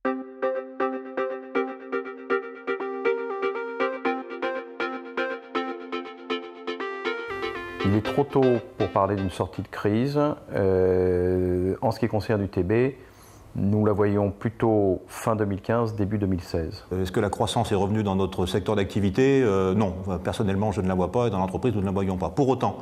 Il est trop tôt pour parler d'une sortie de crise. En ce qui concerne l'UTB, nous la voyons plutôt fin 2015, début 2016. Est-ce que la croissance est revenue dans notre secteur d'activité? Non, personnellement je ne la vois pas et dans l'entreprise nous ne la voyons pas. Pour autant,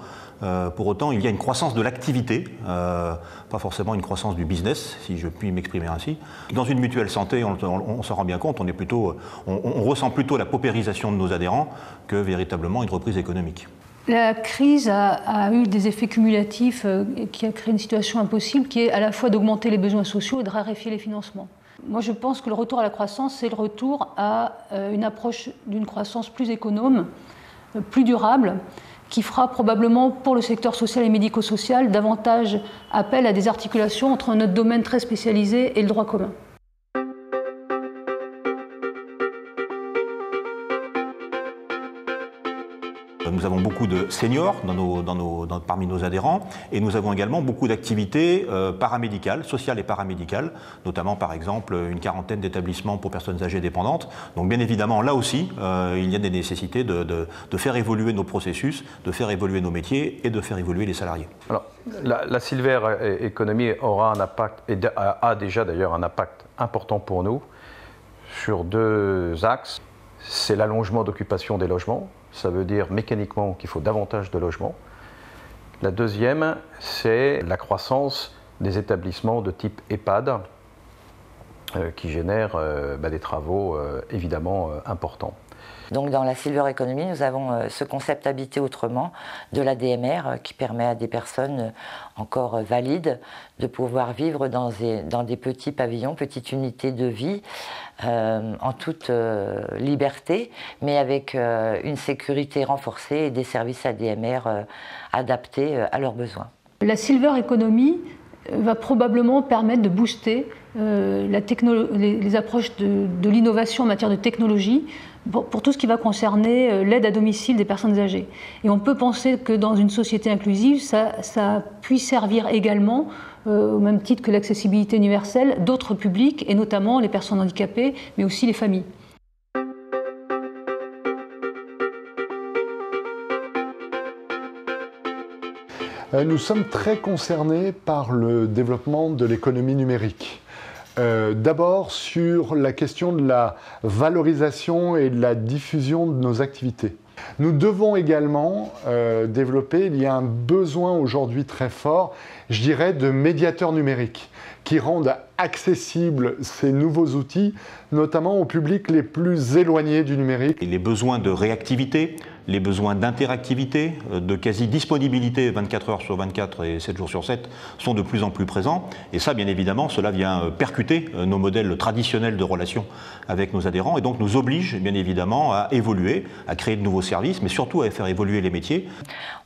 il y a une croissance de l'activité, pas forcément une croissance du business, si je puis m'exprimer ainsi. Dans une mutuelle santé, on s'en rend bien compte, on ressent plutôt la paupérisation de nos adhérents que véritablement une reprise économique. La crise a eu des effets cumulatifs qui a créé une situation impossible qui est à la fois d'augmenter les besoins sociaux et de raréfier les financements. Moi je pense que le retour à la croissance, c'est le retour à une approche d'une croissance plus économe, plus durable, qui fera probablement pour le secteur social et médico-social davantage appel à des articulations entre notre domaine très spécialisé et le droit commun. Nous avons beaucoup de seniors parmi nos adhérents et nous avons également beaucoup d'activités paramédicales, sociales et paramédicales, notamment par exemple une quarantaine d'établissements pour personnes âgées dépendantes. Donc bien évidemment là aussi il y a des nécessités de faire évoluer nos processus, de faire évoluer nos métiers et de faire évoluer les salariés. Alors, la Silver Economy aura un impact, et a déjà d'ailleurs un impact important pour nous sur deux axes. C'est l'allongement d'occupation des logements. Ça veut dire mécaniquement qu'il faut davantage de logements. La deuxième, c'est la croissance des établissements de type EHPAD qui génèrent des travaux évidemment importants. Donc dans la Silver Economy, nous avons ce concept Habiter autrement de l'ADMR qui permet à des personnes encore valides de pouvoir vivre dans des petits pavillons, petites unités de vie en toute liberté, mais avec une sécurité renforcée et des services ADMR adaptés à leurs besoins. La Silver Economy va probablement permettre de booster les approches de l'innovation en matière de technologie pour tout ce qui va concerner l'aide à domicile des personnes âgées. Et on peut penser que dans une société inclusive, ça puisse servir également, au même titre que l'accessibilité universelle, d'autres publics, et notamment les personnes handicapées, mais aussi les familles. Nous sommes très concernés par le développement de l'économie numérique. D'abord sur la question de la valorisation et de la diffusion de nos activités. Nous devons également développer, il y a un besoin aujourd'hui très fort, je dirais, de médiateurs numériques qui rendent accessibles ces nouveaux outils, notamment aux publics les plus éloignés du numérique. Et les besoins de réactivité, les besoins d'interactivité, de quasi-disponibilité 24 heures sur 24 et 7 jours sur 7 sont de plus en plus présents. Et ça, bien évidemment, cela vient percuter nos modèles traditionnels de relations avec nos adhérents et donc nous oblige, bien évidemment, à évoluer, à créer de nouveaux services, mais surtout à faire évoluer les métiers.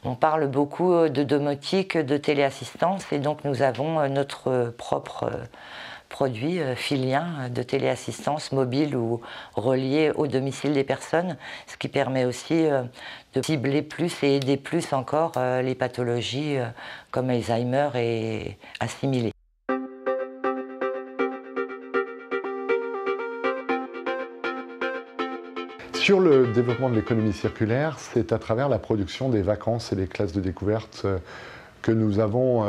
On parle beaucoup de domotique, de téléassistance et donc nous avons notre propre produit filien de téléassistance mobile ou relié au domicile des personnes, ce qui permet aussi de cibler plus et aider plus encore les pathologies comme Alzheimer et assimilées. Sur le développement de l'économie circulaire, c'est à travers la production des vacances et des classes de découverte que nous avons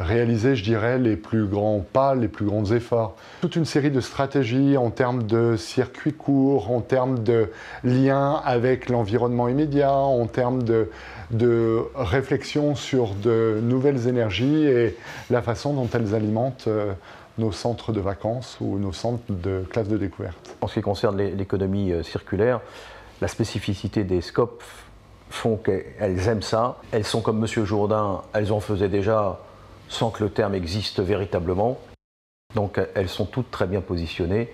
réalisé, je dirais, les plus grands pas, les plus grands efforts. Toute une série de stratégies en termes de circuits courts, en termes de liens avec l'environnement immédiat, en termes de réflexion sur de nouvelles énergies et la façon dont elles alimentent nos centres de vacances ou nos centres de classes de découverte. En ce qui concerne l'économie circulaire, la spécificité des SCOP font qu'elles aiment ça. Elles sont comme M. Jourdain, elles en faisaient déjà sans que le terme existe véritablement. Donc elles sont toutes très bien positionnées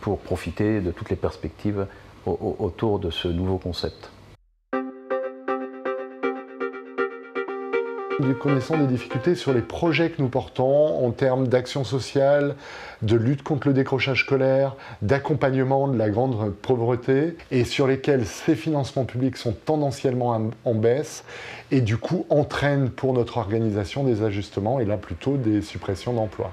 pour profiter de toutes les perspectives autour de ce nouveau concept. Nous connaissons des difficultés sur les projets que nous portons en termes d'action sociale, de lutte contre le décrochage scolaire, d'accompagnement de la grande pauvreté et sur lesquels ces financements publics sont tendanciellement en baisse et du coup entraînent pour notre organisation des ajustements et là plutôt des suppressions d'emplois.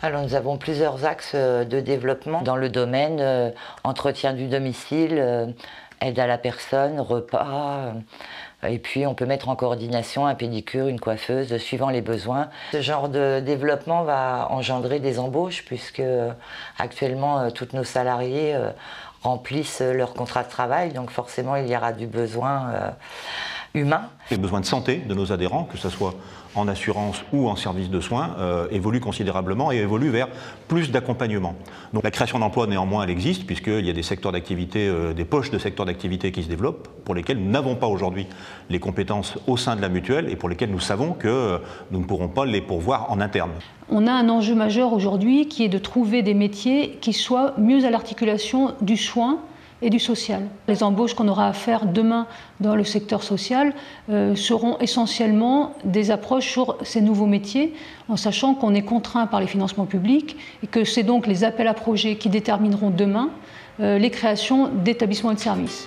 Alors nous avons plusieurs axes de développement dans le domaine entretien du domicile, aide à la personne, repas, et puis on peut mettre en coordination un pédicure, une coiffeuse, suivant les besoins. Ce genre de développement va engendrer des embauches puisque actuellement tous nos salariés remplissent leur contrat de travail, donc forcément il y aura du besoin humain. Les besoins de santé de nos adhérents, que ce soit en assurance ou en service de soins, évoluent considérablement et évoluent vers plus d'accompagnement. Donc la création d'emplois, néanmoins, elle existe, puisqu'il y a des secteurs d'activité, des poches de secteurs d'activité qui se développent, pour lesquels nous n'avons pas aujourd'hui les compétences au sein de la mutuelle et pour lesquels nous savons que nous ne pourrons pas les pourvoir en interne. On a un enjeu majeur aujourd'hui qui est de trouver des métiers qui soient mieux à l'articulation du soin et du social. Les embauches qu'on aura à faire demain dans le secteur social seront essentiellement des approches sur ces nouveaux métiers, en sachant qu'on est contraint par les financements publics et que c'est donc les appels à projets qui détermineront demain les créations d'établissements et de services.